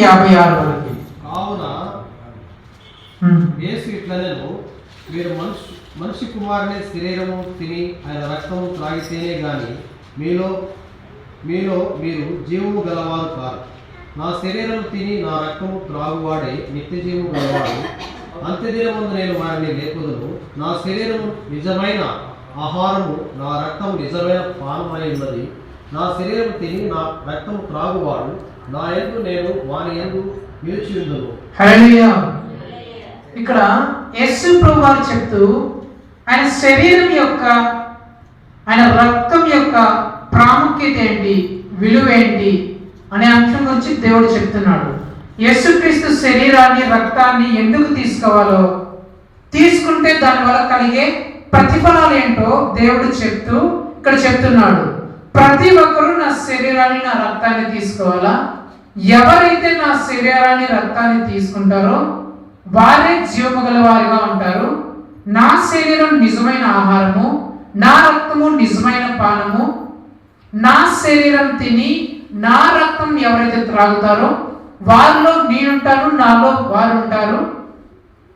56 వరకు. కావున యేసు ఇట్లనెను, మీరు మనిషి కుమారుని శరీరము తిని ఆయన రక్తము త్రాగితేనే గాని మీలో మీరు జీవము గలవారు కారు. నా శరీరం తిని నా రక్తము త్రాగువాడే నిత్య జీవము గలవాడు. అంత్యదినమందు నేను వారిని లేపుదును. నా శరీరము నిజమైన ఆహారము, నా రక్తము నిజమైన పానమై ఉన్నది. నా శరీరం తిని నా రక్తము త్రాగువాడు నా యందు, నేను వాని యందు నిలిచి ఉందును. హల్లెలూయా. ఇక్కడ యేసు ప్రభువు వారు చెప్తూ ఆయన శరీరం యొక్క, ఆయన రక్తం యొక్క ప్రాముఖ్యత ఏంటి, విలువ ఏంటి అనే అంశం గురించి దేవుడు చెప్తున్నాడు. యేసుక్రీస్తు శరీరాన్ని, రక్తాన్ని ఎందుకు తీసుకోవాలో, తీసుకుంటే దానివల్ల కలిగే ప్రతిఫలాలు ఏంటో దేవుడు చెప్తూ ఇక్కడ చెప్తున్నాడు. ప్రతి ఒక్కరూ నా శరీరాన్ని, నా రక్తాన్ని తీసుకోవాలా. ఎవరైతే నా శరీరాన్ని, రక్తాన్ని తీసుకుంటారో వారే జీవము గల వారిగా ఉంటారు. నా శరీరం నిజమైన ఆహారము, నా రక్తము నిజమైన పానము. నా శరీరం తిని నా రక్తం ఎవరైతే త్రాగుతారో వారిలో నేనుంటాను, నాలో వారు ఉంటారు.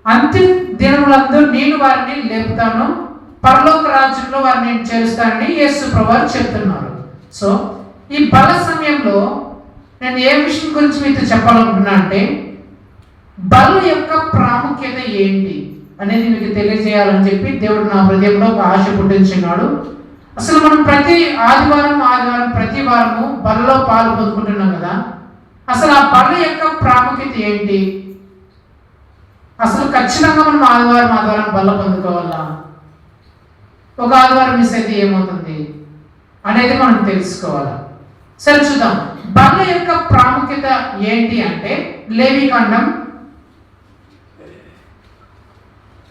అంతిమ దినములందు నేను వారిని లేపుతాను, పరలోక రాజ్యంలో వారిని నేను చేరుస్తానని యేసు ప్రభువు చెప్తున్నారు. సో ఈ బల సమయంలో నేను ఏ విషయం గురించి మీతో చెప్పాలనుకున్నా అంటే, బల యొక్క ప్రాముఖ్యత ఏంటి అనేది మీకు తెలియజేయాలని చెప్పి దేవుడు నా హృదయంలో ఒక ఆశ పుట్టించున్నాడు. అసలు మనం ప్రతి ఆదివారం ప్రతి వారము బలలో పాలు పొందుకుంటున్నాం కదా. అసలు ఆ బల యొక్క ప్రాముఖ్యత ఏంటి? అసలు ఖచ్చితంగా మనం ఆదివారం బల్ల పొందుకోవాలా? ఒక ఆదివారం మిస్ అయితే ఏమవుతుంది అనేది మనం తెలుసుకోవాలి. సరే చూద్దాం, బల్ల యొక్క ప్రాముఖ్యత ఏంటి అంటే లేవీకాండం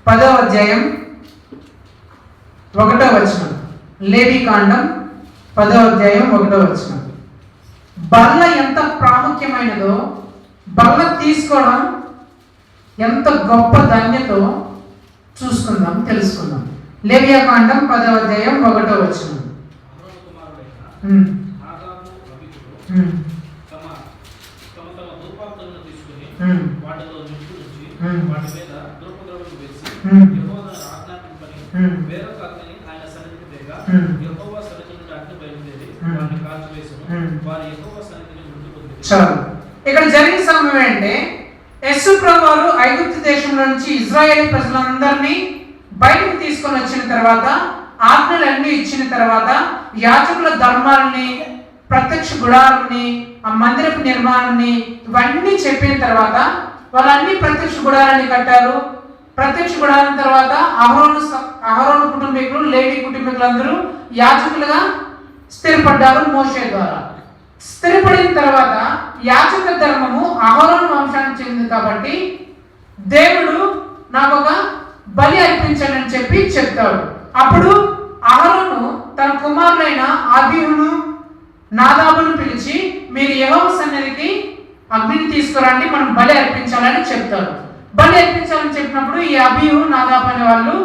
10వ అధ్యాయం 1వ వచనం. లేవీకాండం 10వ అధ్యాయం 1వ వచనం. బల్ల ఎంత ప్రాముఖ్యమైనదో, బల్ల తీసుకోవడం ఎంత గొప్ప ధన్యతో చూసుకుందాం, తెలుసుకుందాం. లేవియాకాండం 10వ అధ్యాయం 1వ వచనం. చాలు. ఇక్కడ జరిగిన సమయం ఏంటంటే, యేసు ప్రభువు వారు ఐగుప్తు దేశంలో నుంచి ఇజ్రాయేల్ ప్రజలందరినీ బయటకు తీసుకొని వచ్చిన తర్వాత, ఆజ్ఞలన్నీ ఇచ్చిన తర్వాత, యాజకుల ధర్మాలని, ప్రత్యక్ష గుడారాన్ని, ఆ మందిరపు నిర్మాణాన్ని ఇవన్నీ చెప్పిన తర్వాత వాళ్ళన్ని ప్రత్యక్ష గుడారాన్ని కట్టారు. ప్రత్యక్ష గుడారం తర్వాత అహరోను కుటుంబీకులు, లేవి కుటుంబీకులందరూ యాజకులుగా స్థిరపడ్డారు మోషే ద్వారా. స్థిరపడిన తర్వాత యాజక ధర్మము అహరోను వంశానికి చెందింది కాబట్టి దేవుడు నాకు ఒక బలి అర్పించాలని చెప్పి చెప్తాడు. అప్పుడు అహరోను తన కుమారులైన అబీహును, నాదాబును పిలిచి, మీరు యెహోవా సన్నిధికి అగ్నిని తీసుకురండి, మనం బలి అర్పించాలని చెప్తారు. బలి అర్పించాలని చెప్పినప్పుడు ఈ అబీహు, నాదాబు అనే వాళ్ళు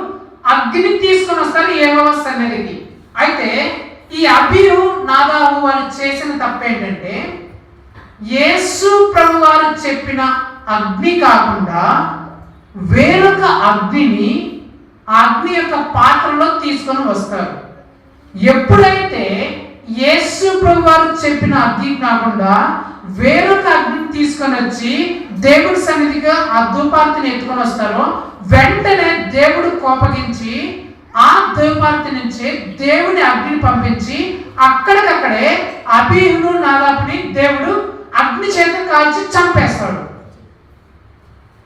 అగ్నిని తీసుకొని వస్తారు యెహోవా సన్నిధికి. అయితే ఈ అబీహు, నాదాబు వాళ్ళు చేసిన తప్పు ఏంటంటే, యేసు ప్రభు వారు చెప్పిన అగ్ని కాకుండా వేరొక అగ్నిని అగ్ని యొక్క పాత్రలో తీసుకొని వస్తారు. ఎప్పుడైతే యేసు ప్రభు వారు చెప్పిన అగ్ని కాకుండా వేరొక అగ్నిని తీసుకొని వచ్చి దేవుడి సన్నిధిగా ఆ ధూపార్తిని ఎత్తుకొని వస్తారో, వెంటనే దేవుడు కోపగించి ఆ ధూపార్తి నుంచి దేవుని అగ్నిని పంపించి అక్కడికక్కడే అబీహును, నాదాబుని దేవుడు అగ్ని చేత కాల్చి చంపేస్తాడు.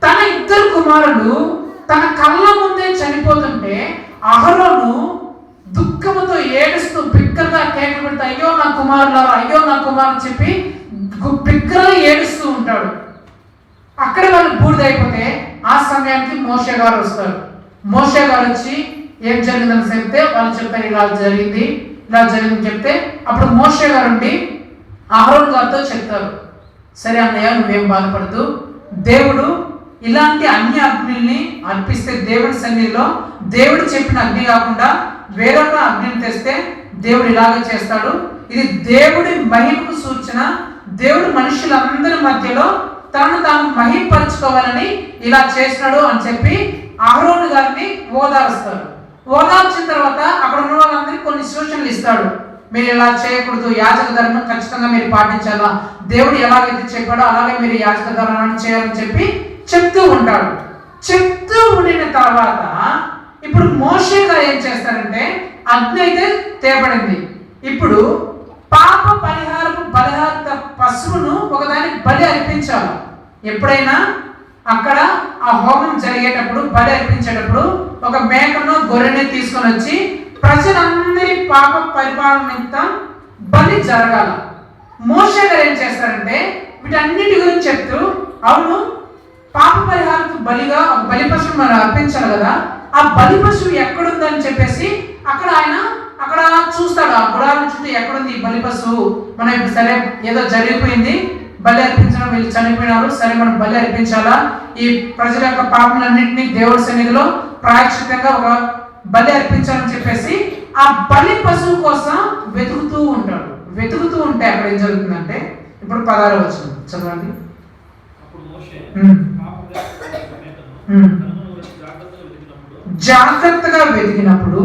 తన ఇద్దరు కుమారులు తన కళ్ళ ముందే చనిపోతుంటే అహరోను దుఃఖముతో ఏడుస్తూ బిగ్గరగా కేకలు పెడుతూ, అయ్యో నా కుమారులారా, అయ్యో నా కుమారులు చెప్పి బిగ్గరగా ఏడుస్తూ ఉంటాడు. అక్కడ వాళ్ళు బూడిదైపోతే ఆ సమయానికి మోషే గారు వస్తారు. మోషే గారు వచ్చి ఏం జరిగిందని చెప్తే వాళ్ళు చెప్తారు, ఇలా జరిగింది చెప్తే అప్పుడు మోషే గారు ఉండి అహరోను గారితో చెప్తారు, సరే అన్నయ్య నువ్వేం బాధపడదు, దేవుడు ఇలాంటి అన్ని అగ్నిల్ని అర్పిస్తే దేవుడి సన్నిధిలో దేవుడు చెప్పిన అగ్ని కాకుండా వేరొక అగ్నిని తెస్తే దేవుడు ఇలాగే చేస్తాడు. ఇది దేవుడి మహిమకు సూచన. దేవుడు మనుషులందరి మధ్యలో తనను తాను మహింపరచుకోవాలని ఇలా చేసినాడు అని చెప్పి అహరోను గారిని ఓదారుస్తారు. ఓదార్చిన తర్వాత అక్కడ ఉన్న వాళ్ళందరికీ కొన్ని సూచనలు ఇస్తాడు. మీరు ఇలా చేయకూడదు, యాజక ధర్మం ఖచ్చితంగా మీరు పాటించాలా, దేవుడు ఎలాగైతే చెప్పాడో అలాగే మీరు యాజక ధర్మాన్ని చేయాలని చెప్పి చెప్తూ ఉంటాడు. చెప్తూ ఉండిన తర్వాత ఇప్పుడు మోషే గారు ఏం చేస్తారంటే, అగ్ని అయితే తేబడింది, ఇప్పుడు పాప పరిహారపు బలిహారత పశువును ఒకదానికి బలి అర్పించాలి. ఎప్పుడైనా అక్కడ ఆ హోమం జరిగేటప్పుడు బలి అర్పించేటప్పుడు ఒక మేకను గొర్రెని తీసుకొని వచ్చి ప్రజలందరి పాప పరిపాలన నిమిత్తం బలి జరగాల. మోషే గారు ఏం చేస్తారంటే వీటన్నిటి గురించి చెప్తూ, అవును పాప పరిహారకు బలిగా ఒక బలి పశువు మనం అర్పించాలి కదా, ఆ బలి పశువు ఎక్కడుందని చెప్పేసి అక్కడ చూస్తాడు. ఆ గుడారం చుట్టూ ఎక్కడుంది ఈ బలి పశువు, మనం ఇప్పుడు సరే ఏదో జరిగిపోయింది, బలి అర్పించడం, వీళ్ళు చనిపోయినారు, సరే మనం బలి అర్పించాలా, ఈ ప్రజల యొక్క పాపములన్నింటినీ దేవుడి సన్నిధిలో ప్రాయశ్చిత్తంగా ఒక బలి అర్పించాలని చెప్పేసి ఆ బలి పశువు కోసం వెతుకుతూ ఉంటాడు. వెతుకుతూ ఉంటే అక్కడ ఏం జరుగుతుందంటే, ఇప్పుడు 16వ వచనం చదవండి. జాగ్రత్తగా వెతికినప్పుడు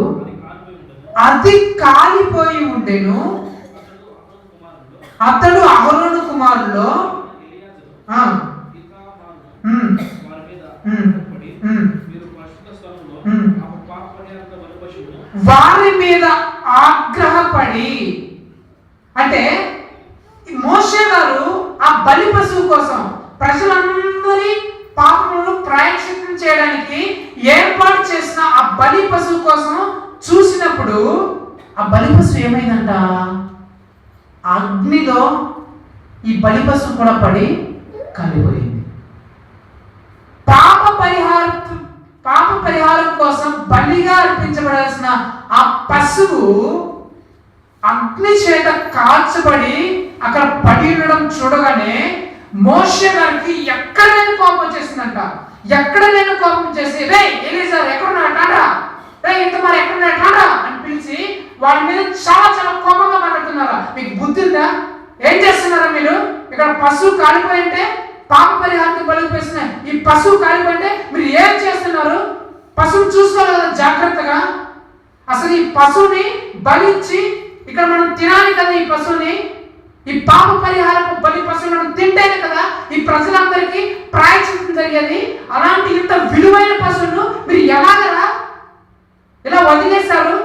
అది కాలిపోయి ఉండెను. అతడు అహరోను కుమారుల్లో వారి మీద ఆగ్రహపడి, అంటే మోషే గారు ఆ బలి పశువు కోసం ప్రజలందరి పాపములను ప్రాయశ్చిత్తం చేయడానికి ఏర్పాటు చేసిన ఆ బలి పశువు కోసం చూసినప్పుడు ఆ బలి పశువు ఏమైందంట, అగ్నిలో ఈ బలి పశువు కూడా పడి కాలిపోయింది. పాప పరిహారం కోసం బలిగా అర్పించబడాల్సిన ఆ పశువు అగ్ని చేత కాల్చబడి అక్కడ పడి ఉండడం చూడగానే మోషే గారికి ఎక్కడ లేని కోపం వచ్చేసిందంట. ఎక్కడ లేని కోపం చేసి, రే ఎలీజర్ ఎక్కడున్నాడా, రే ఇంత మరి ఎక్కడున్నాడా అని పిలిచి వాళ్ళ మీద చాలా చాలా కోపంగా మాట్లాడుతున్నారా, మీకు బుద్ధి ఉందా, ఏం చేస్తున్నారా మీరు, ఇక్కడ పశువు కాలిపోయింటే పాప పరిహారానికి బలిపోయిన ఈ పశువు కాలిపోయింటే మీరు ఏం చేస్తున్నారు, పశువు చూసుకోవాలి కదా జాగ్రత్తగా, అసలు ఈ పశువుని బలిచ్చి ఇక్కడ మనం తినాలి కదా, ఈ పశువుని, ఈ పాప పరిహారపు బలి పశువుని మనం తింటేనే కదా ఈ ప్రజలందరికీ ప్రాయశ్చిత్తం జరిగేది. అలాంటి ఇంత విలువైన పశువును మీరు ఎలాగరా ఇలా వదిలేశారు,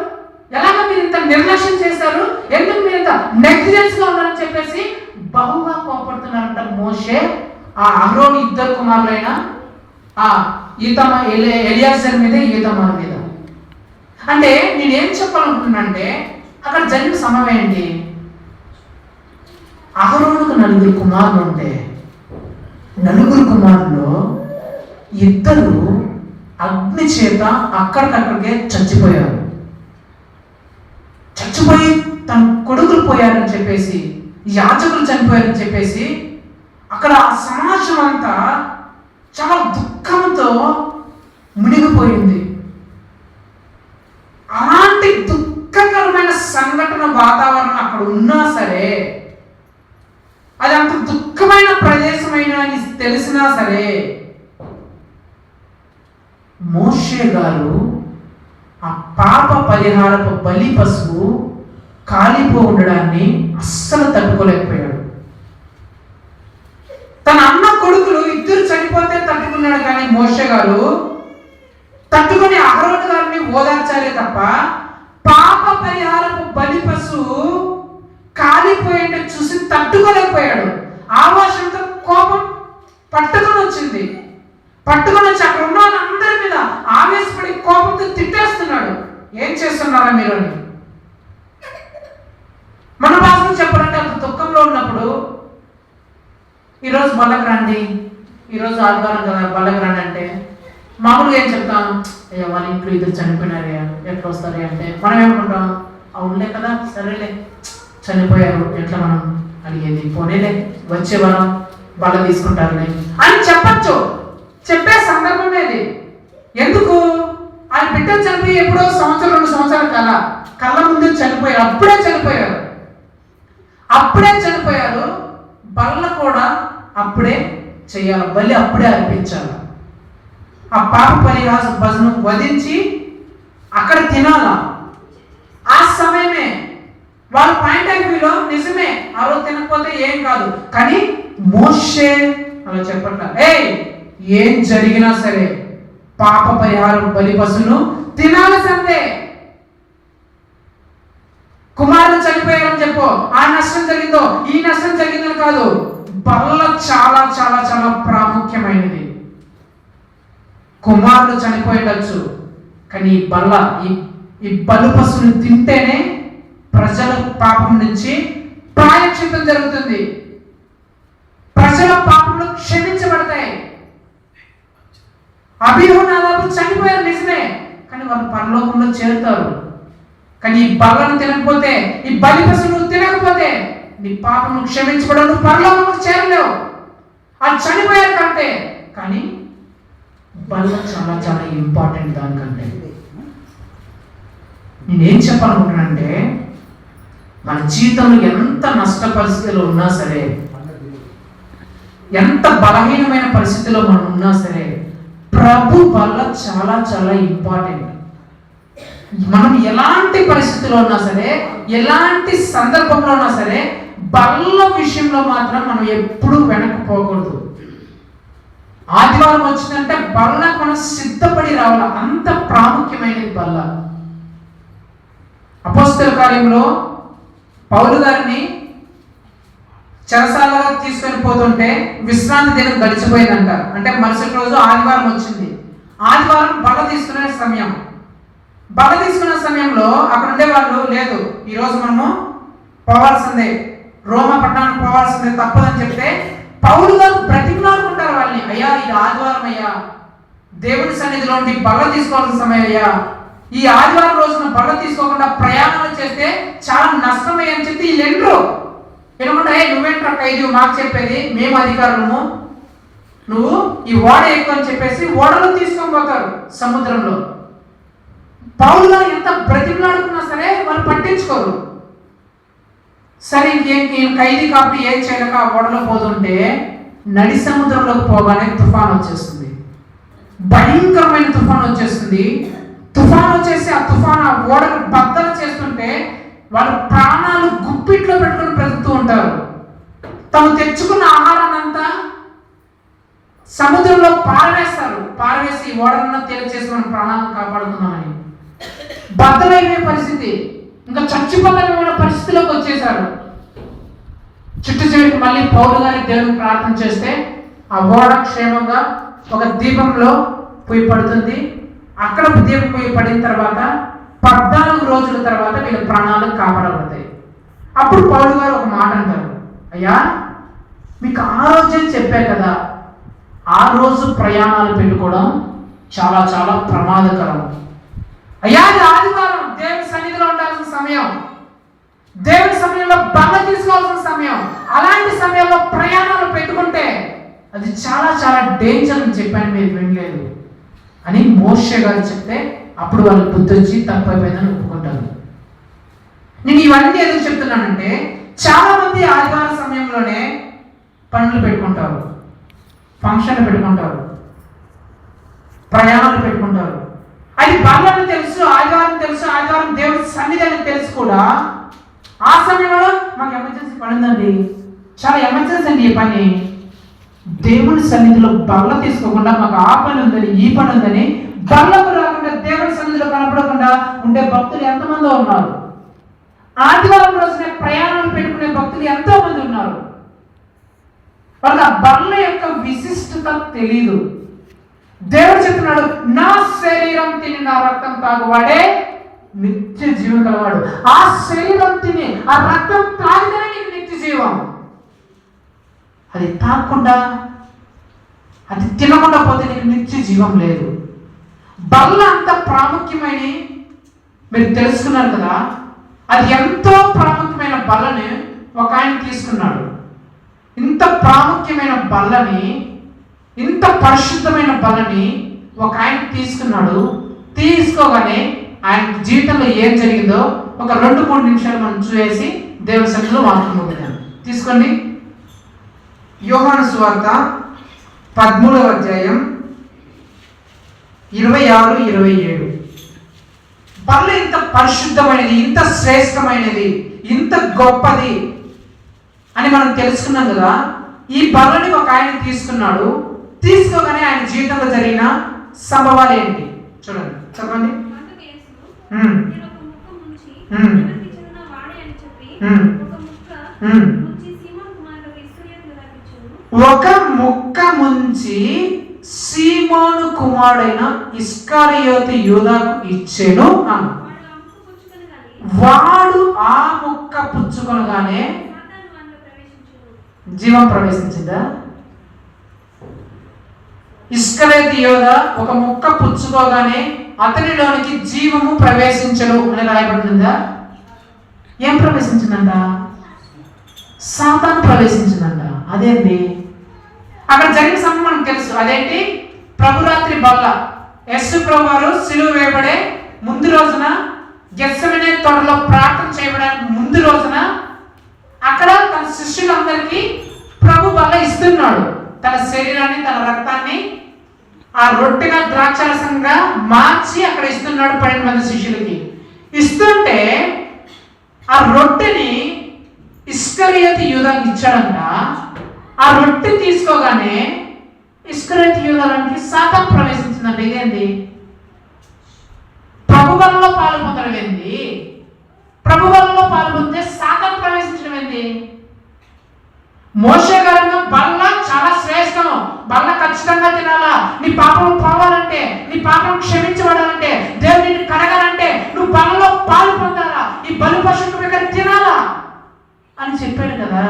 ఎలాగ మీరు ఇంత నిర్లక్ష్యం చేశారు, ఎందుకు మీరు ఇంత నెగ్లిజెన్స్ గా ఉన్నారని చెప్పేసి బహుగా కోపడుతున్నారంట మోషే ఆ అహరోను ఇద్దరు కుమారులైన ఆ ఎలియాజర్ మీద ఈతమార్ మీద. అంటే నేనేం చెప్పాలనుకుంటున్నానంటే అక్కడ జరిగిన సమయం ఏంటి, అహరోనుకు 9 కుమారులు ఉంటే 9 కుమారుల్లో 2 అగ్ని చేత అక్కడికక్కడికే చచ్చిపోయారు. చచ్చిపోయి తన కొడుకులు పోయారని చెప్పేసి, యాజకులు చనిపోయారని చెప్పేసి అక్కడ సమాజం అంతా చాలా దుఃఖంతో మునిగిపోయింది. అలాంటి దుఃఖకరమైన సంఘటన వాతావరణం అక్కడ ఉన్నా సరే, అది అంత దుఃఖమైన ప్రదేశమైన అని తెలిసినా సరే, మోషే గారు ఆ పాప పరిహారపు బలి పశువు కాలిపో ఉండడాన్ని అస్సలు తట్టుకోలేకపోయాడు. తన అన్న కొడుకులు 2 చనిపోతే తట్టుకున్నాడు, కానీ మోషే గారు తట్టుకుని అహరోను గారిని ఓదార్చాలే తప్ప పాప పరిహారపు బలి పశువు కాలిపోయింటే చూసి తట్టుకోలేకపోయాడు. ఆవేశంతో కోపం పట్టుకొని వచ్చింది. పట్టుకొని వచ్చి అక్కడ ఉన్న వాళ్ళందరి మీద ఆవేశపడి కోపంతో తిట్టేస్తున్నాడు. ఏం చేస్తున్నారా మీరు అని. మన భాషలో చెప్పాలంటే అంత దుఃఖంలో ఉన్నప్పుడు ఈరోజు బళ్ళకు రండి, ఈరోజు ఆదివారం కదా బళ్ళకు రండి అంటే మామూలుగా ఏం చెప్తాం, అయ్యా వాళ్ళ ఇంట్లో 2 చనిపోయినారే ఎట్లా వస్తారే అంటే మనం ఏమనుకుంటాం, అవునులే కదా సరేలే చనిపోయారు ఎట్లా మనం అడిగేది, పోనేలే వచ్చే వారం బళ్ళ తీసుకుంటారులే అని చెప్పచ్చు. చెప్పే సందర్భమే అది. ఎందుకు, ఆయన బిడ్డలు చనిపోయి ఎప్పుడో 1-2 సంవత్సరాలు కదా కళ్ళ ముందు చనిపోయారు, అప్పుడే చనిపోయారు. బల్ల కూడా అప్పుడే చేయాలి, బలి అప్పుడే అర్పించాలి. ఆ పాప పరిహాస భజను వధించి అక్కడ తినాల. ఆ సమయమే వాళ్ళ పాయింట్ ఆఫ్ వ్యూలో నిజమే, ఆ రోజు తినకపోతే ఏం కాదు. కానీ మోషే అలా చెప్పట్ల, ఏం జరిగినా సరే పాప పరిహారం బలి పశువును తినాల్సిందే. కుమారుడు చనిపోయారని చెప్పు, ఆ నష్టం జరిగిందో ఈ నష్టం జరిగిందని కాదు. బల్ల చాలా చాలా చాలా ప్రాముఖ్యమైనది. కుమారుడు చనిపోయేటచ్చు, కానీ ఈ బల్ల ఈ బలు పశువుని తింటేనే ప్రజల పాపం నుంచి ప్రాయశ్చిత్తం జరుగుతుంది, ప్రజల పాపంలో క్షమించబడతాయి. అబీహు చనిపోయారు నిజమే, కానీ వాళ్ళు పరలోకంలో చేరుతారు. కానీ ఈ బల్లను తినకపోతే, ఈ బలి పశువును తినకపోతే నీ పాపము క్షమించబడవు, నువ్వు పరలోకంలో చేరలేవు. అది చనిపోయారు కంటే, కానీ బల్ల చాలా చాలా ఇంపార్టెంట్. దానికంటే నేనేం చెప్పాలనుకుంటున్నానంటే, మన జీవితంలో ఎంత నష్ట పరిస్థితిలో ఉన్నా సరే, ఎంత బలహీనమైన పరిస్థితిలో మనం ఉన్నా సరే, ప్రభు బల్ల చాలా చాలా ఇంపార్టెంట్. మనం ఎలాంటి పరిస్థితిలో ఉన్నా సరే, ఎలాంటి సందర్భంలో ఉన్నా సరే, బల్ల విషయంలో మాత్రం మనం ఎప్పుడూ వెనక్కిపోకూడదు. ఆదివారం వచ్చిందంటే బల్లకు మనం సిద్ధపడి రావాలి, అంత ప్రాముఖ్యమైనది బల్ల. అపోస్తల కార్యంలో పౌలు గారిని చెరసాలగా తీసుకొని పోతుంటే విశ్రాంతి దినం గడిచిపోయిందంట. అంటే మరుసటి రోజు ఆదివారం వచ్చింది. ఆదివారం బల్ల తీసుకునే సమయం. బల్ల తీసుకునే సమయంలో అక్కడ ఉండే వాళ్ళు, లేదు ఈరోజు మనము పోవాల్సిందే, రోమా పట్టణానికి పోవాల్సిందే, తప్పదని చెప్తే పౌలు గారు బ్రతిమలాడుకుంటారు వాళ్ళని, అయ్యా ఇది ఆదివారం అయ్యా, దేవుడి సన్నిధిలో ఉండి బల్ల తీసుకోవాల్సిన సమయం అయ్యా, ఈ ఆదివారం రోజున బల్ల తీసుకోకుండా ప్రయాణాలు చేస్తే చాలా నష్టమే అని చెప్పి వీళ్ళెండ్రు ఏమన్నా, నువ్వేంట్రా ఖైదీ మాకు చెప్పేది, మేము అధికారులము, నువ్వు ఈ ఓడ ఎక్కువ అని చెప్పేసి ఓడలో తీసుకొని పోతారు సముద్రంలో. పౌలు గారు ఎంత బ్రతిమలాడుకున్నా సరే వాళ్ళు పట్టించుకోరు. సరే ఇంకేం ఖైదీ కాబట్టి ఏం చేయలేక ఆ ఓడలో పోతుంటే నడి సముద్రంలోకి పోగానే తుఫాన్ వచ్చేస్తుంది, భయంకరమైన తుఫాన్ వచ్చేస్తుంది. తుఫాన్ వచ్చేసి ఆ తుఫాన్ ఆ ఓడను బద్దలు చేస్తుంటే వాళ్ళ ప్రాణాలు గుప్పిట్లో పెట్టుకుని బ్రతుకుతూ ఉంటారు. తాము తెచ్చుకున్న ఆహారాన్ని అంతా సముద్రంలో పారవేస్తారు, పారవేసి ఓడలను తేలిచేసి మన ప్రాణాలను కాపాడుతున్నామని. బద్దలైన పరిస్థితి, ఇంకా చచ్చిపోగలమైన పరిస్థితిలోకి వచ్చేసారు. చుట్టూ చివరికి మళ్ళీ పౌలు గారి దేవుని ప్రార్థన చేస్తే ఆ ఓడ క్షేమంగా ఒక దీపంలో పోయి పడుతుంది. అక్కడ దీపం పోయి పడిన తర్వాత 14 రోజుల తర్వాత వీళ్ళ ప్రాణాలు కాపాడబడతాయి. అప్పుడు పౌలు గారు ఒక మాట అంటారు, అయ్యా మీకు ఆ రోజే చెప్పే కదా, ఆ రోజు ప్రయాణాలు పెట్టుకోవడం చాలా చాలా ప్రమాదకరం. అయ్యా అది ఆదివారం, దేవుని సన్నిధిలో ఉండాల్సిన సమయం, దేవుని సమయంలో బల్ల తీసుకోవాల్సిన సమయం, అలాంటి సమయంలో ప్రయాణాలు పెట్టుకుంటే అది చాలా చాలా డేంజర్ అని చెప్పాను, మీరు వినలేదు అని మోషే గారు చెప్తే అప్పుడు వాళ్ళకి బుద్ధి వచ్చి తప్పైపోయిందని ఒప్పుకుంటారు. నేను ఇవన్నీ ఎందుకు చెప్తున్నానంటే, చాలా మంది ఆదివారం సమయంలోనే పనులు పెట్టుకుంటారు, ఫంక్షన్లు పెట్టుకుంటారు, ప్రయాణాలు పెట్టుకుంటారు. అది బల్లని తెలుసు, ఆదివారం తెలుసు, ఆదివారం దేవుడి సన్నిధి అని తెలుసు కూడా. ఆ సమయంలో మాకు ఎమర్జెన్సీ పని ఉందండి, చాలా ఎమర్జెన్సీ అండి ఈ పని, దేవుడి సన్నిధిలో బల్ల తీసుకోకుండా మాకు ఆ పని ఉందని ఈ పని ఉందని బల్లకు రాకుండా దేవుడి సన్నిధిలో కనపడకుండా ఉండే భక్తులు ఎంతమంది ఉన్నారు. ఆదివారం రోజునే ప్రయాణాలు పెట్టుకునే భక్తులు ఎంతో మంది ఉన్నారు. వాళ్ళ బల్ల యొక్క విశిష్టత తెలీదు. దేవుడు చెప్తున్నాడు, నా శరీరం తిని నా రక్తం తాగువాడే నిత్య జీవం కలవాడు. ఆ శరీరం తిని ఆ రక్తం తాగితేనే నీకు నిత్య జీవం. అది తాగకుండా, అది తినకుండా పోతే నీకు నిత్య జీవం లేదు. బల్ల అంత ప్రాముఖ్యమైన మీరు తెలుసుకున్నారు కదా. అది ఎంతో ప్రాముఖ్యమైన బల్లని ఒక ఆయన తీసుకున్నాడు. ఇంత ప్రాముఖ్యమైన బల్లని, ఇంత పరిశుద్ధమైన బల్లని ఒక ఆయన తీసుకున్నాడు. తీసుకోగానే ఆయన జీవితంలో ఏం జరిగిందో ఒక 2-3 నిమిషాలు మనం చూసి దేవుని సన్నిధిలో వాక్యం ముగిద్దాం. తీసుకోండి, యోహాను సువార్త 13వ అధ్యాయం 26-27. బల్ల ఇంత పరిశుద్ధమైనది, ఇంత శ్రేష్టమైనది, ఇంత గొప్పది అని మనం తెలుసుకున్నాం కదా. ఈ బల్లని ఒక ఆయన తీసుకున్నాడు. తీసుకోగానే ఆయన జీవితంలో జరిగిన సంభవాలు ఏంటి చూడండి, చదవండి. ఒక ముక్క ముంచి సీమోను కుమారుడైన ఇస్కరియోతు యూదాకు ఇచ్చెను. వాడు ఆ ముక్క పుచ్చుకొనగానే జీవం ప్రవేశించిందా? ఇస్కరియోతు యూదా ఒక ముక్క పుచ్చుకోగానే అతనిలోనికి జీవము ప్రవేశించను అని రాయబడిందా? ఏం ప్రవేశించిందంట? సాతాను ప్రవేశించిందంట. అదేంటి? అక్కడ జరిగిన సంభవం మనకు తెలుసు. అదేంటి? ప్రభురాత్రి బల్ల. యేసు ప్రభు వారు సిలువ వేయబడే ముందు రోజున, గెత్సెమనే తోటలో ప్రార్థన చేయబడడానికి ముందు రోజున అక్కడ తన శిష్యులందరికీ ప్రభు బల్ల ఇస్తున్నాడు. తన శరీరాన్ని, తన రక్తాన్ని ఆ రొట్టెగా ద్రాక్షారసంగా మార్చి అక్కడ ఇస్తున్నాడు 12 మంది శిష్యులకి. ఇస్తుంటే ఆ రొట్టెని ఇస్కరియోతు యూదాకి ఇచ్చాడంట. ఆ రొట్టె తీసుకోగానే ఇస్కరియోతు యూదాలోనికి సాతాను ప్రవేశించిందంట. ఇదేంటి? ప్రభు బలలో పాలు పొందడం ఏంది? ప్రభు బలలో పాలు పొందితే సాతాను ప్రవేశించడం ఏంది? మోషే గారు బల్ల చాలా శ్రేష్టం, బల్ల ఖచ్చితంగా తినాలా, నీ పాపం పోవాలంటే, నీ పాపం క్షమించబడాలంటే, దేవుడు నిన్ను కడగాలంటే నువ్వు బల్లలో పాలు పొందాలా, ఈ బలి పశువుల దగ్గర తినాలా అని చెప్పాడు కదా.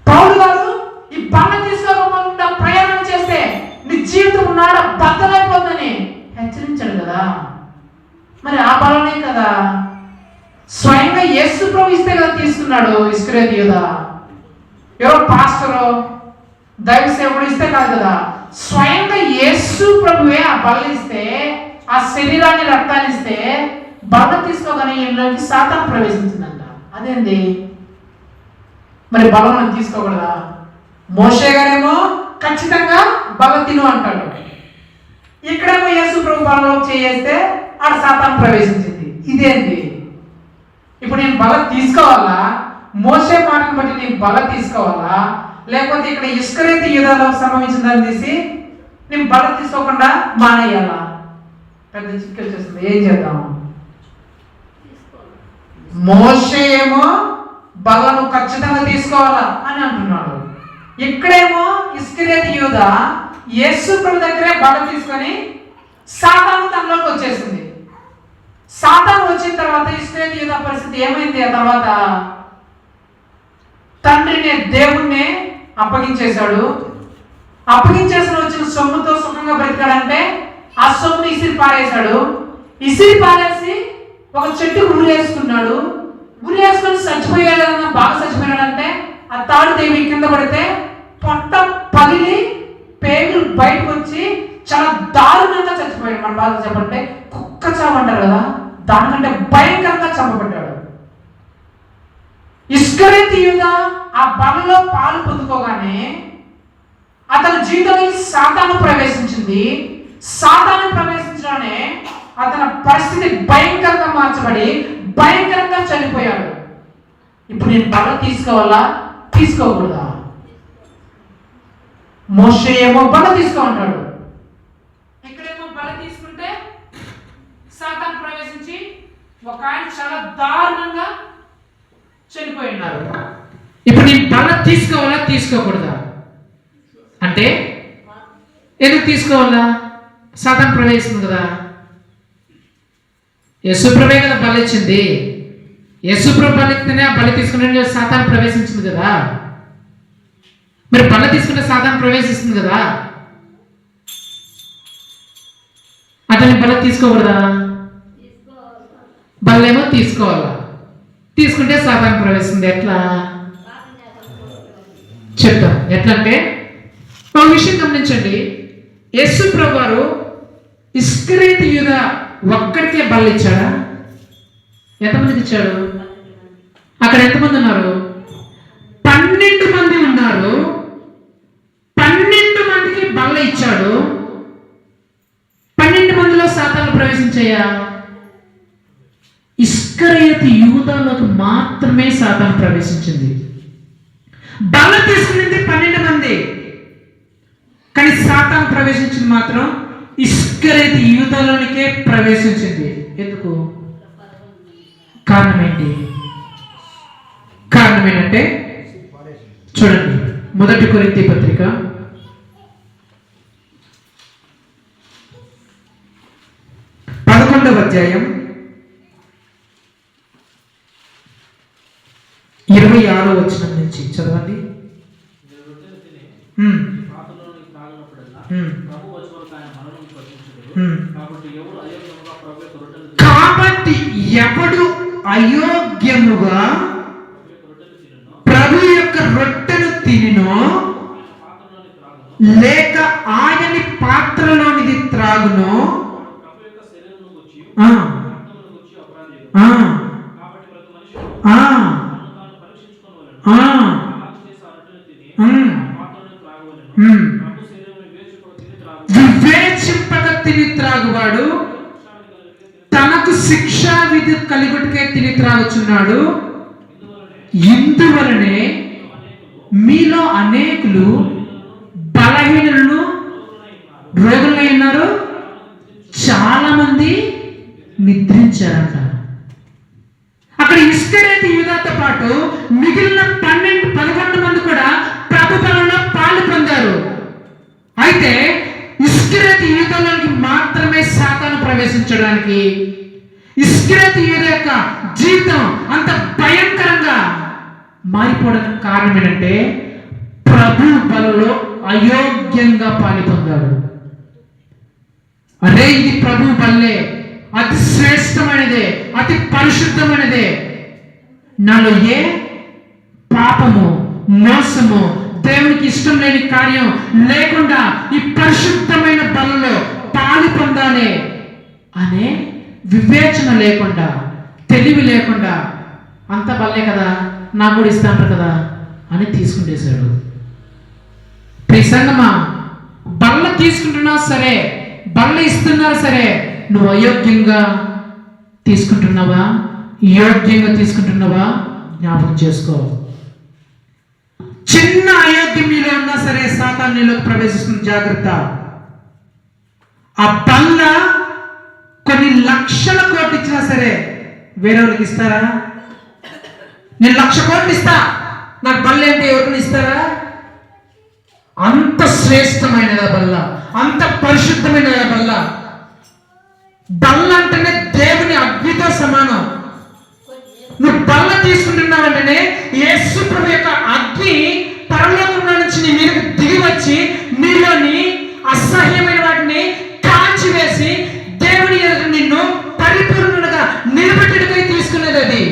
పౌలు గారు ఈ బల్ల తీసుకోకుండా ప్రయాణం చేస్తే నీ జీవితం నాడ బద్దలైపోతుందని హెచ్చరించాడు కదా. మరి ఆ బలనే కదా స్వయంగా యేసు ప్రభు ఇస్తే కదా తీసుకున్నాడు ఇస్కరియోతు యూదా. ఎవరో పాస్టరో దైవ సేవకుడు ఇస్తే కాదు కదా, స్వయంగా యేసు ప్రభువే ఆ బల్ల ఇస్తే, ఆ శరీరాన్ని, రక్తాన్ని ఇస్తే బల్ల తీసుకోగానే ఇంట్లోకి సాతాను ప్రవేశించిందంట. అదేంటి? మరి బలం మనం తీసుకోకూడదా? మోషే గారేమో ఖచ్చితంగా బల్ల తిను అంటాడు. ఇక్కడేమో యేసు ప్రభు బలలో చేస్తే ఆడ సాతాను ప్రవేశించింది. ఇదేంటి? ఇప్పుడు నేను బల తీసుకోవాలా? మోషే మాటను బట్టి నేను బల తీసుకోవాలా? లేకపోతే ఇక్కడ ఇస్కరియోతు యూదాలో సంభవించిందని తీసి నేను బల తీసుకోకుండా మానేయాలా? పెద్ద చిక్కు వచ్చేస్తుంది. ఏం చేద్దాము? మోషే ఏమో బలను ఖచ్చితంగా తీసుకోవాలా అని అంటున్నాడు. ఇక్కడేమో ఇస్కరియోతు యూదా యేసు ప్రభు దగ్గరే బల తీసుకొని సాతాను తనలోకి వచ్చేసింది. సాతాను వచ్చిన తర్వాత ఇస్కరియోతు యూదా పరిస్థితి ఏమైంది? ఆ తర్వాత తండ్రిని, దేవుణ్ణి అప్పగించేశాడు. అప్పగించేసిన వచ్చిన సొమ్ముతో సుఖంగా బ్రతికాడంటే ఆ సొమ్ముని ఇసిరి పారేశాడు. ఇసిరి పారేసి ఒక చెట్టుకు ఉరేసుకున్నాడు. ఉరేసుకొని చచ్చిపోయాడన్నా, బాగా చచ్చిపోయాడంటే ఆ తాడు దేవి కింద పడితే పొట్ట పగిలి పేగులు బయటకు వచ్చి చాలా దారుణంగా చచ్చిపోయాడు. మన బాధ చెప్పంటే కుక్క చావంటారు కదా, దానికంటే భయంకరంగా చంపబడ్డాడు. ఇస్కరియోతు యూదా ఆ బలలో పాలు పొందుకోగానే అతని జీవితంలో సాతాను ప్రవేశించింది. సాతాను ప్రవేశించడానే అతని పరిస్థితి భయంకరంగా మార్చబడి భయంకరంగా చనిపోయాడు. ఇప్పుడు నేను బల తీసుకోవాలా, తీసుకోకూడదా? మోషే ఏమో బల తీసుకోమంటాడు, ఇక్కడేమో బల తీసుకుంటే సాతాను ప్రవేశించి ఒక ఆయన చాలా దారుణంగా చనిపోయి ఉన్నారు. ఇప్పుడు నేను బల తీసుకోవాలా, తీసుకోకూడదా? అంటే ఎందుకు తీసుకోవాలా? సాతాను ప్రవేశించింది కదా. యేసుప్రభే కదా బలి ఇచ్చింది. యేసుప్రభు బలి ఇస్తేనే ఆ బలి తీసుకునే సాతాను ప్రవేశించింది కదా. మరి బల తీసుకుంటే సాతాను ప్రవేశిస్తుంది కదా. అతని బల తీసుకోకూడదా? బలేమో తీసుకోవాలా. తీసుకుంటే సాతాను ప్రవేశిస్తుంది. ఎట్లా చెప్తాం. ఎట్లా అంటే ఒక విషయం గమనించండి. యేసు ప్రభు వారు ఇస్కరియోతు యూదా ఒక్కడికే బల్ల ఇచ్చాడా? ఎంతమందికి ఇచ్చాడు? అక్కడ ఎంతమంది ఉన్నారు? 12 మంది ఉన్నారు. ప్రవేశించాయా? ఇస్కరియోతు యూదాలోకి మాత్రమే సాతాను ప్రవేశించింది. బల్ల తీసుకునింది 12 మంది, కానీ సాతాను ప్రవేశించింది మాత్రం ఇస్కరియోతు యూదాలోనికే ప్రవేశించింది. ఎందుకు? కారణం ఏంటి? కారణం ఏంటంటే చూడండి, 1 కొరింథీ పత్రిక 11వ అధ్యాయం 26వ వచనం నుంచి చదవండి. కాబట్టి ఎవడు అయోగ్యముగా ప్రభు యొక్క రొట్టెను తినినో లేక ఆయని పాత్రలోనిది త్రాగునో వివేచింపక తిని త్రాగువాడు తనకు శిక్షా విధి కలిగుటకే తిని త్రాగుచున్నాడు. ఇందువలనే మీలో అనేకులు బలహీనులను రోగులై ఉన్నారు, చాలా మంది నిద్రించారంట. అక్కడ ఇస్కరియోతు యూదాతో పాటు మిగిలిన 11 మంది కూడా ప్రభు బలంలో పాలు పొందారు. అయితే ఇస్కరియోతు యూదాలోకి మాత్రమే సాతాను ప్రవేశించడానికి, ఇస్కరియోతు యూదా యొక్క జీవితం అంత భయంకరంగా మారిపోవడానికి కారణం ఏంటంటే ప్రభు బలలో అయోగ్యంగా పాలు పొందాడు. అరే ఇది ప్రభు బల్లే, అతి శ్రేష్టమైనదే, అతి పరిశుద్ధమైనదే, నాలో ఏ పాపము మోసము దేవునికి ఇష్టం లేని కార్యం లేకుండా ఈ పరిశుద్ధమైన బలలో పాలు పొందాలి అనే వివేచన లేకుండా, తెలివి లేకుండా అంత బల్లే కదా, నాకు కూడా ఇస్తాను కదా అని తీసుకుంటేశాడు. సంగమా, బల్ల తీసుకుంటున్నా సరే, బల్ల ఇస్తున్నారు సరే, నువ్వు అయోగ్యంగా తీసుకుంటున్నావా, యోగ్యంగా తీసుకుంటున్నావా జ్ఞాపకం చేసుకో. చిన్న అయోగ్యం మీలో ఉన్నా సరే సాతాను నీలోకి ప్రవేశిస్తుంది, జాగ్రత్త. ఆ బల్ల కొన్ని లక్షల కోట్లు ఇచ్చినా సరే వేరే వాళ్ళకి ఇస్తారా? నేను 1,00,000 కోట్లు ఇస్తా, నాకు బల్ల అంటే ఎవరిని ఇస్తారా? అంత శ్రేష్టమైనదా బల్ల, అంత పరిశుద్ధమైనదా బల్ల. బల్ల అంటేనే దేవుని అగ్నితో సమానం. నువ్వు బల్ల తీసుకుంటున్నావంటేనే యేసు ప్రభు యొక్క అగ్ని పరలోకంలో నుంచి నీ మీదకి దిగి వచ్చి నీలోని అసహ్యమైన వాటిని కాల్చివేసి దేవుని ఎదుట నిన్ను పరిపూర్ణంగా నిలబెట్టడికై తీసుకునేది అది.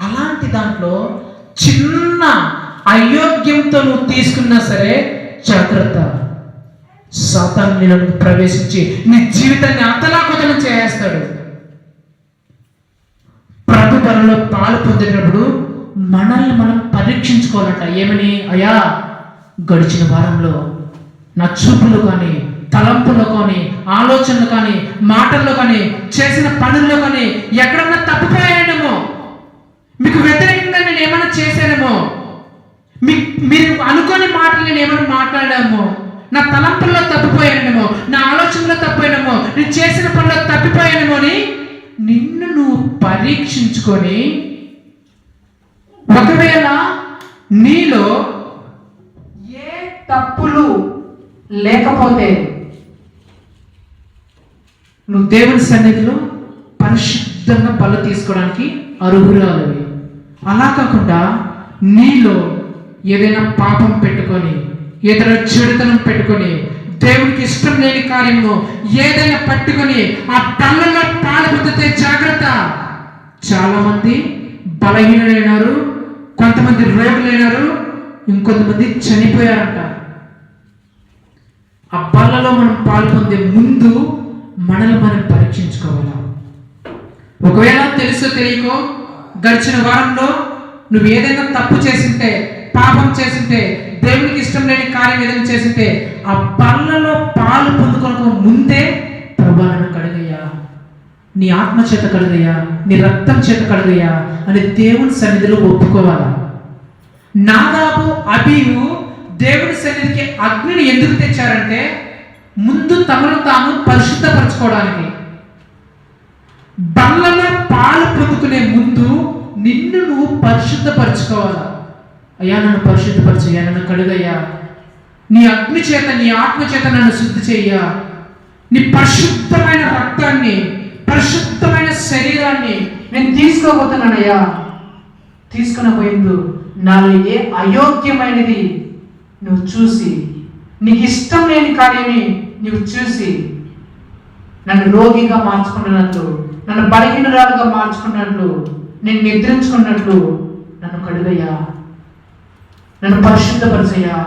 అలాంటి దాంట్లో చిన్న అయోగ్యంతో నువ్వు తీసుకున్నా సరే జాగ్రత్త. సాతాను నీలోకి ప్రవేశించి నీ జీవితాన్ని అతలాకుతలం చేస్తాడు. ప్రభు బలలో పాలు పొందేటప్పుడు మనల్ని మనం పరీక్షించుకోవాలంట. ఏమని? అయ్యా, గడిచిన వారంలో నా చూపులు కానీ, తలంపులో కానీ, ఆలోచనలు కానీ, మాటల్లో కానీ, చేసిన పనుల్లో కానీ ఎక్కడన్నా తప్పిపోయానేమో, మీకు వ్యతిరేకంగా నేను ఏమైనా చేశానేమో, మీరు అనుకోని మాటలు నేను ఏమైనా మాట్లాడామో, నా తలంపుల్లో తప్పిపోయానేమో, నా ఆలోచనలో తప్పిపోయానేమో, నేను చేసిన పనుల్లో తప్పిపోయానేమో అని నిన్ను నువ్వు పరీక్షించుకొని, ఒకవేళ నీలో ఏ తప్పులు లేకపోతే నువ్వు దేవుని సన్నిధిలో పరిశుద్ధంగా బల్ల తీసుకోవడానికి అర్హురాలివి. అలా కాకుండా నీలో ఏదైనా పాపం పెట్టుకొని, ఏదైనా చెడుతనం పెట్టుకొని, దేవునికి ఇష్టం లేని కార్యము ఏదైనా పట్టుకొని ఆ బల్లలో పాలు పొందితే జాగ్రత్త. చాలా మంది బలహీనులైనారు, కొంతమంది రోగులైనారు, ఇంకొంతమంది చనిపోయారంట. ఆ బల్లలో మనం పాలు పొందే ముందు మనల్ని మనం పరీక్షించుకోవాలా. ఒకవేళ తెలుసో తెలియకో గడిచిన వారంలో నువ్వు ఏదైనా తప్పు చేసింటే, పాపం చేసింటే, దేవునికి ఇష్టం లేని కార్యం ఏదైనా చేసింటే ఆ బల్లలో పాలు పొందుకోక ముందే ప్రభువా నన్ను కడుగయ్యా, నీ ఆత్మ చేత కడుగయ్యా, నీ రక్తం చేత కడుగయ్యా అని దేవుని సన్నిధిలో ఒప్పుకోవాలి. నాదాబు అబీహు దేవుని సన్నిధికి అగ్నిని ఎందుకు తెచ్చారంటే ముందు తమను తాము పరిశుద్ధపరచుకోవడానికి. బల్లలో పాలు పొందుకునే ముందు నిన్ను నువ్వు పరిశుద్ధపరచుకోవాలా. అయ్యా నన్ను పరిశుద్ధపరచయ్యా, నన్ను కడుగయ్యా, నీ అగ్ని చేత నీ ఆత్మ చేత నన్ను శుద్ధి చెయ్యా, నీ పరిశుద్ధమైన రక్తాన్ని పరిశుద్ధమైన శరీరాన్ని నేను తీసుకోబోతున్నానయ్యా. తీసుకుని పోయిందు నాలో ఏ అయోగ్యమైనది నువ్వు చూసి, నీకు ఇష్టం లేని కార్యాన్ని నువ్వు చూసి నన్ను రోగిగా మార్చుకున్నట్లు, నన్ను బలహీనురాలుగా మార్చుకున్నట్లు, నేను నిద్రించుకున్నట్లు నన్ను కడుగయ్యా, నన్ను పరిశుద్ధపరచయ్యా.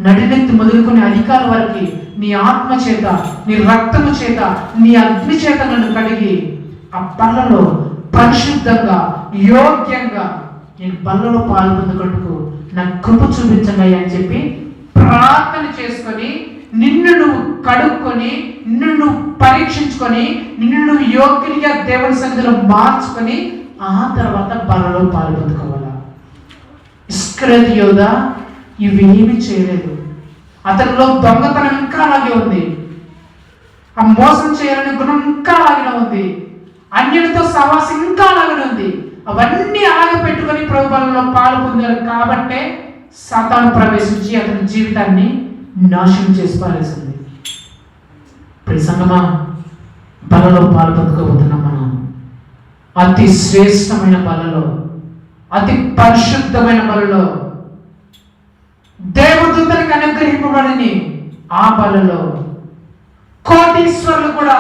నడినెత్తి మొదలుకొని అధికార వరకు నీ ఆత్మ చేత, నీ రక్తము చేత, నీ అగ్ని చేత నన్ను కడిగి ఆ బల్లలో పరిశుద్ధంగా యోగ్యంగా నేను బల్లలో పాల్గొందుకుంటూ నాకు కృప చూపించండి అని చెప్పి ప్రార్థన చేసుకొని నిన్ను నువ్వు కడుక్కొని, నిన్ను నువ్వు పరీక్షించుకొని, నిన్ను నువ్వు యోగ్యునిగా దేవుని సన్నిధిలో మార్చుకొని ఆ తర్వాత బలలో పాల్గొందుకోవాలా. ఇస్కరియోతు యోధ ఇవేమీ చేయలేదు. అతనిలో దొంగతనం ఇంకా అలాగే ఉంది, ఆ మోసం చేయాలనే గుణం ఇంకా అలాగే ఉంది, అన్యులతో సహవాసం ఇంకా అలాగే ఉంది. అవన్నీ అలాగే పెట్టుకొని ప్రభు బలలో పాలు పొందారు. కాబట్టే సాతాను ప్రవేశించి అతని జీవితాన్ని నాశనం చేసి పారేసింది. ప్రతి సంగమా బలలో పాలు పొందుకోబోతున్నాం మనం. అతి శ్రేష్టమైన బలలో, అతి పరిశుద్ధమైన బలలో, దేవదూతలకు అనుగ్రహింపబడని ఆ బలలో కోటీశ్వరులు కూడా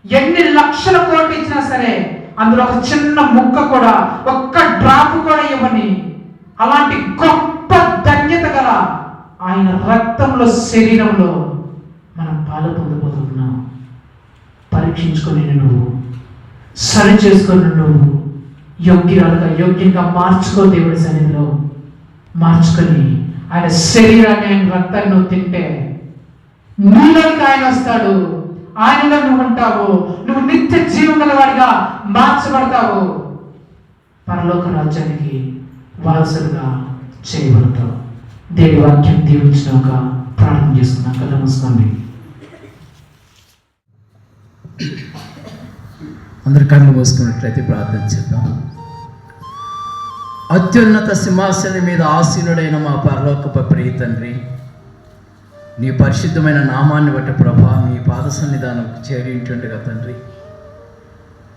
ఎన్ని లక్షల కోట్లు ఇచ్చినా సరే అందులో ఒక చిన్న ముక్క కూడా, ఒక్క డ్రాప్ కూడా ఇవ్వని అలాంటి గొప్ప ధన్యత గల ఆయన రక్తంలో శరీరంలో మనం పాలు పొందబోతున్నాం. పరీక్షించుకొని నువ్వు సరి చేసుకొని నువ్వు యోగ్యురాలుగా యోగ్యంగా మార్చుకో. దేవుడి సన్నిధిలో మార్చుకొని ఆయన శరీరాన్ని, ఆయన రక్తాన్ని నువ్వు తింటే నీలోకి ఆయన వస్తాడు. ఆయనలో నువ్వు ఉంటావు. నువ్వు నిత్య జీవం గలవాడిగా మార్చబడతావు. పరలోక రాజ్యానికి వారసులుగా చేయబడతావు. దేవుడి వాక్యం దీవించినాక ప్రార్థన చేస్తున్నాం కదా. నమస్కారం. అందరి కళ్ళు మూసుకున్నట్లయితే ప్రార్థన చేద్దాం. అత్యున్నత సింహాసనం మీద ఆసీనుడైన మా పరలోకపు ప్రియ తండ్రి, నీ పరిశుద్ధమైన నామాన్ని బట్టి ప్రభా మీ పాద సన్నిధానంకు చేరి ఉంటుండగా తండ్రి,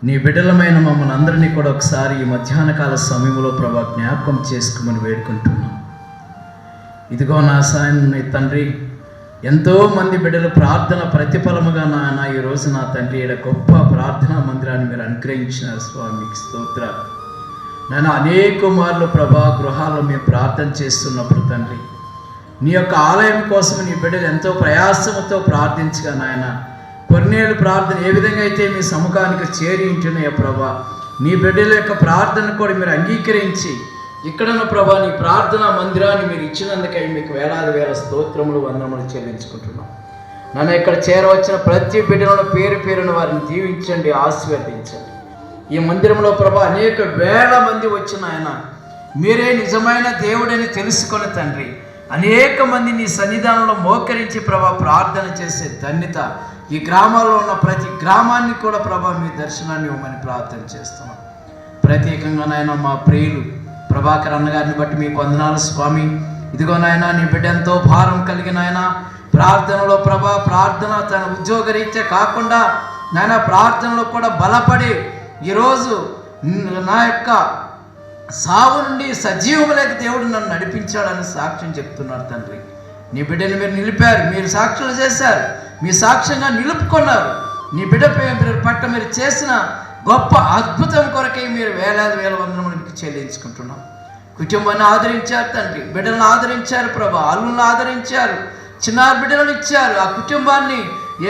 నీ బిడ్డలమైన మమ్మల్ని అందరినీ కూడా ఒకసారి ఈ మధ్యాహ్న కాల సమయంలో ప్రభా జ్ఞాపకం చేసుకోమని వేడుకుంటున్నాం. ఇదిగో నా సాయం తండ్రి, ఎంతోమంది బిడ్డలు ప్రార్థన ప్రతిఫలముగా నాయన ఈరోజు నా తండ్రి ఈడ గొప్ప ప్రార్థనా మందిరాన్ని మీరు అనుగ్రహించినారు స్వామికి స్తోత్రాలు. నేను అనేక మార్లు ప్రభా గృహాల్లో మేము ప్రార్థన చేస్తున్నప్పుడు తండ్రి, నీ యొక్క ఆలయం కోసం నీ బిడ్డలు ఎంతో ప్రయాసముతో ప్రార్థించగా నాయన, కొన్నేళ్ళు ప్రార్థన ఏ విధంగా అయితే మీ సముఖానికి చేరి ఉంటున్నాయో ప్రభా, నీ బిడ్డల యొక్క ప్రార్థన కూడా మీరు అంగీకరించి ఇక్కడున్న ప్రభా నీ ప్రార్థనా మందిరాన్ని మీరు ఇచ్చినందుకై మీకు వేలాది వేల స్తోత్రములు వందనములు చెల్లించుకుంటున్నాం. నన్ను ఇక్కడ చేరవచ్చిన ప్రతి బిడ్డలను పేరు పేరున వారిని దీవించండి, ఆశీర్వదించండి. ఈ మందిరంలో ప్రభా అనేక వేల మంది వచ్చిన ఆయన మీరే నిజమైన దేవుడని తెలుసుకొని తండ్రి, అనేక మంది నీ సన్నిధానంలో మోకరించి ప్రభా ప్రార్థన చేసే ధన్యత ఈ గ్రామాల్లో ఉన్న ప్రతి గ్రామాన్ని కూడా ప్రభా మీ దర్శనాన్ని ఇవ్వమని ప్రార్థన చేస్తున్నాం. ప్రత్యేకంగా నాయన మా ప్రియులు ప్రభాకర్ అన్నగారిని బట్టి మీకు వందనాలు స్వామి. ఇదిగో నాయన నీ బిడ్డ ఎంతో భారం కలిగిన ఆయన ప్రార్థనలో ప్రభా ప్రార్థన తన ఉద్యోగరీత్యా కాకుండా నాయన ప్రార్థనలో కూడా బలపడి ఈరోజు నా యొక్క సావు నుండి సజీవములకి దేవుడు నన్ను నడిపించాడని సాక్ష్యం చెప్తున్నారు తండ్రి. నీ బిడ్డని మీరు నిలిపారు, మీరు సాక్షులు చేశారు, మీ సాక్ష్యంగా నిలుపుకున్నారు. నీ బిడ్డ పట్ల మీరు చేసిన గొప్ప అద్భుతం కొరకై మీరు వేలాది వేల వందనములకు చెల్లించుకుంటున్నాం. కుటుంబాన్ని ఆదరించారు తండ్రి, బిడ్డలను ఆదరించారు ప్రభా, అల్లులను ఆదరించారు, చిన్నారు బిడ్డలను ఇచ్చారు. ఆ కుటుంబాన్ని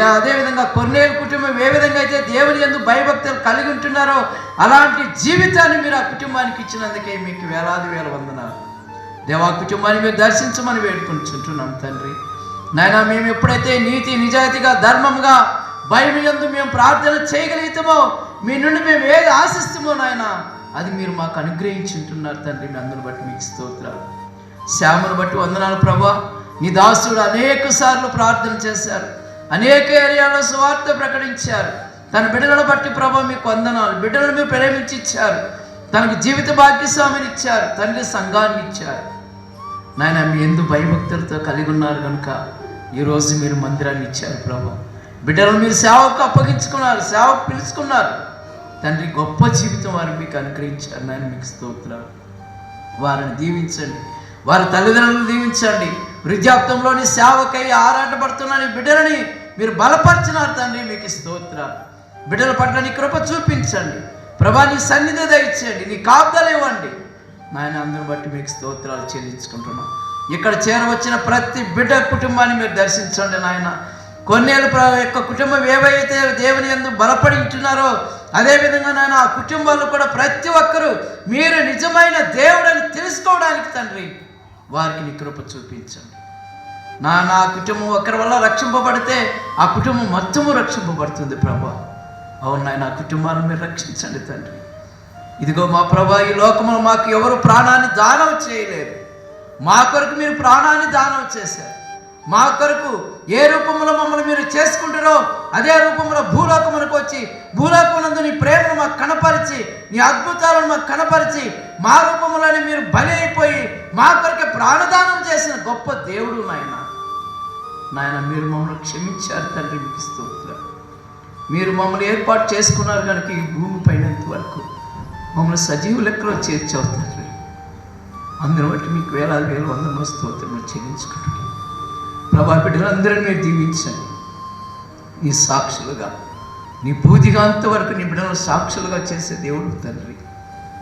అదేవిధంగా కొన్నేళ్ళ కుటుంబం ఏ విధంగా అయితే దేవుని యందు భయభక్తులు కలిగి ఉంటున్నారో అలాంటి జీవితాన్ని మీరు ఆ కుటుంబానికి ఇచ్చినందుకే మీకు వేలాది వేల వందనాలు. దేవా కుటుంబాన్ని మీరు దర్శించమని వేడుకుంటున్నాం తండ్రి. నాయన మేము ఎప్పుడైతే నీతి నిజాయితీగా ధర్మంగా భయం యందు మేము ప్రార్థన చేయగలుగుతామో, మీ నుండి మేము ఏది ఆశిస్తామో నాయన, అది మీరు మాకు అనుగ్రహించుంటున్నారు తండ్రి. మీ అందరిని బట్టి మీకు స్తోత్రాలు. శ్యామను బట్టి వందనాలు ప్రభా. నీ దాసుడు అనేక సార్లు ప్రార్థన చేశారు, అనేక ఏరియాలో సువార్త ప్రకటించారు. తన బిడ్డలను బట్టి ప్రభా మీకు వందనాలు. బిడ్డలను మీరు ప్రేమించి ఇచ్చారు, తనకు జీవిత భాగ్యస్వామిని ఇచ్చారు, తండ్రి సంఘాన్ని ఇచ్చారు నాయన. మీ ఎందు భయభక్తులతో కలిగి ఉన్నారు కనుక ఈరోజు మీరు మందిరాన్ని ఇచ్చారు ప్రభా. బిడ్డలను మీరు సేవకు అప్పగించుకున్నారు, సేవకు పిలుచుకున్నారు తండ్రి. గొప్ప జీవితం వారు మీకు అనుగ్రహించారు నాయన, మీకు స్తోత్రాలు. వారిని దీవించండి, వారి తల్లిదండ్రులను దీవించండి. వృద్ధాప్తంలోని సేవకై ఆరాటపడుతున్న బిడ్డలని మీరు బలపరిచినారు తండ్రి, మీకు స్తోత్రాలు. బిడ్డల పట్ల నీ కృప చూపించండి ప్రభా. నీ సన్నిధి దయచేయండి, నీ కాపుదలు ఇవ్వండి నాయన. అందరిని బట్టి మీకు స్తోత్రాలు చెల్లించుకుంటున్నాం. ఇక్కడ చేరవచ్చిన ప్రతి బిడ్డ కుటుంబాన్ని మీరు దర్శించండి నాయన. కొన్నేళ్ళ యొక్క కుటుంబం ఏవైతే దేవుని యందు బలపడి ఉంటున్నారో అదేవిధంగా నాయన ఆ కుటుంబాల్లో కూడా ప్రతి ఒక్కరూ మీరు నిజమైన దేవుడని తెలుసుకోవడానికి తండ్రి వారికి నీ కృప చూపించండి. నా కుటుంబం ఒకరి వల్ల రక్షింపబడితే ఆ కుటుంబం మొత్తము రక్షింపబడుతుంది ప్రభా. అవును నాయన, ఆ కుటుంబాలను మీరు రక్షించండి తండ్రి. ఇదిగో మా ప్రభా, ఈ లోకంలో మాకు ఎవరు ప్రాణాన్ని దానం చేయలేరు. మా కొరకు మీరు ప్రాణాన్ని దానం చేశారు. మా కొరకు ఏ రూపంలో మమ్మల్ని మీరు చేసుకుంటారో అదే రూపంలో భూలోకమునకు వచ్చి భూలోకమునందు నీ ప్రేమను మాకు కనపరిచి, నీ అద్భుతాలను మాకు కనపరిచి, మా రూపంలోనే మీరు బలి అయిపోయి మా కొరకు ప్రాణదానం చేసిన గొప్ప దేవుడు నాయన. మీరు మమ్మల్ని క్షమించారు తండ్రి, మీకు స్తోత్రాలు. మీరు మమ్మల్ని ఏర్పాటు చేసుకున్నారు కనుక ఈ భూమి పైనంత వరకు మమ్మల్ని సజీవ లెక్కలో చేర్చావు తండ్రి. అందరూ బట్టి మీకు వేలాది వేల వందల స్తోత్రములు చెల్లించుకుంటున్నాను ప్రభా. బిడ్డలందరినీ మీరు దీవించండి. నీ సాక్షులుగా, నీ పూజగా అంతవరకు నీ బిడ్డలను సాక్షులుగా చేసే దేవుడు తండ్రి.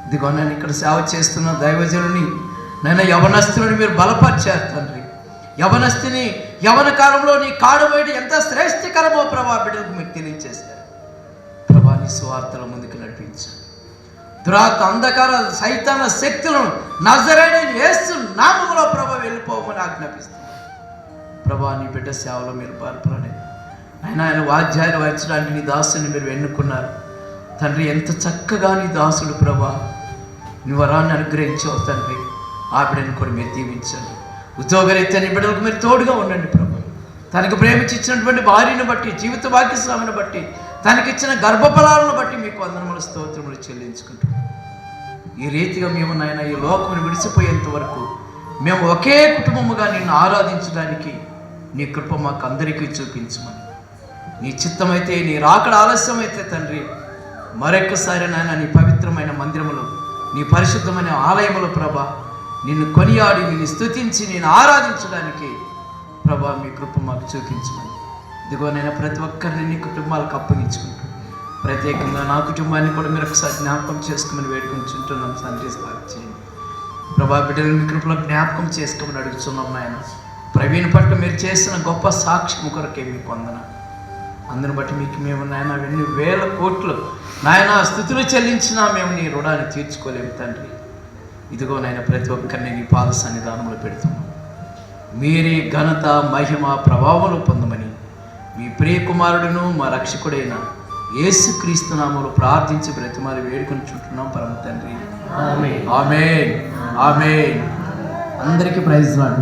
ఇదిగో నేను ఇక్కడ సేవ చేస్తున్న దైవజనుని నైనా యవనస్తుని మీరు బలపరిచారు తండ్రి. యవనస్తుని యవన కాలంలో నీ కాడు బయట ఎంత శ్రేష్టకరమో ప్రభా బిడ్డలకు మీరు తెలియజేశారు ప్రభా. నీ సువార్తల ముందుకు నడిపించు. దురాత్మ అంధకార సైతాన శక్తులను నజరేయుడైన యేసు నామములో ప్రభా వెళ్ళిపోమని ఆజ్ఞాపిస్తున్నాను ప్రభా. నీ బిడ్డ సేవలో మీరు పాల్పడండి ఆయన వాద్యాలు వాయించడానికి నీ దాసుని మీరు ఎన్నుకున్నారు తండ్రి. ఎంత చక్కగా నీ దాసుడు ప్రభా నీ వరాన్ని అనుగ్రహించావు తండ్రి. ఆ బిడ్డను కూడా మీరు దీవించండి. ఉద్యోగరీత్యా నీ బిడ్డలకు మీరు తోడుగా ఉండండి ప్రభా. తనకు ప్రేమించి ఇచ్చినటువంటి భార్యను బట్టి, జీవిత భాగ్యస్వామిని బట్టి, తనకిచ్చిన గర్భఫలాలను బట్టి మీకు వందనములు స్తోత్రములు చెల్లించుకుంటాం. ఈ రీతిగా మేము నాయన ఈ లోకమును విడిచిపోయేంత వరకు మేము ఒకే కుటుంబముగా నిన్ను ఆరాధించడానికి నీ కృప మాకు అందరికీ చూపించమని. నీ చిత్తమైతే, నీ రాకడ ఆలస్యమైతే తండ్రి మరొక్కసారి నాయన నీ పవిత్రమైన మందిరములు, నీ పరిశుద్ధమైన ఆలయములు ప్రభా నిన్ను కొనియాడి, నిన్ను స్తుతించి, నేను ఆరాధించడానికి ప్రభా మీ కృప మాకు చూపించమని. ఇదిగో నేను ప్రతి ఒక్కరిని నీ కుటుంబాలకు అప్పగించుకుంటాను. ప్రత్యేకంగా నా కుటుంబాన్ని కూడా మీరు ఒకసారి జ్ఞాపకం చేసుకోమని వేడుకుంటుంటున్నాం తండ్రి. సాగు చేయండి ప్రభా. బిడ్డలు మీ కృపలో జ్ఞాపకం చేసుకోమని అడుగుతున్నాం నాయన. ప్రవీణ్ పట్ల మీరు చేసిన గొప్ప సాక్ష్యం కొరకే మీకు వందన. అందుని బట్టి మీకు మేము నాయన ఎన్ని వేల కోట్లు నాయన స్థుతులు చెల్లించినా మేము నీ రుణాన్ని తీర్చుకోలేము తండ్రి. ఇదిగో నాయన ప్రతి ఒక్కరిని నీ పాద సన్నిధానంలో పెడుతున్నాం. మీరే ఘనత, మహిమ, ప్రభావములు పొందమని మీ ప్రియ కుమారుడును మా రక్షకుడైన యేసుక్రీస్తు నామములో ప్రార్థించి బ్రతిమాలి వేడుకొనిచుంటున్నాం పరమ తండ్రి. ఆమేన్, ఆమేన్, ఆమేన్. అందరికీ ప్రైజ్ లాడ్.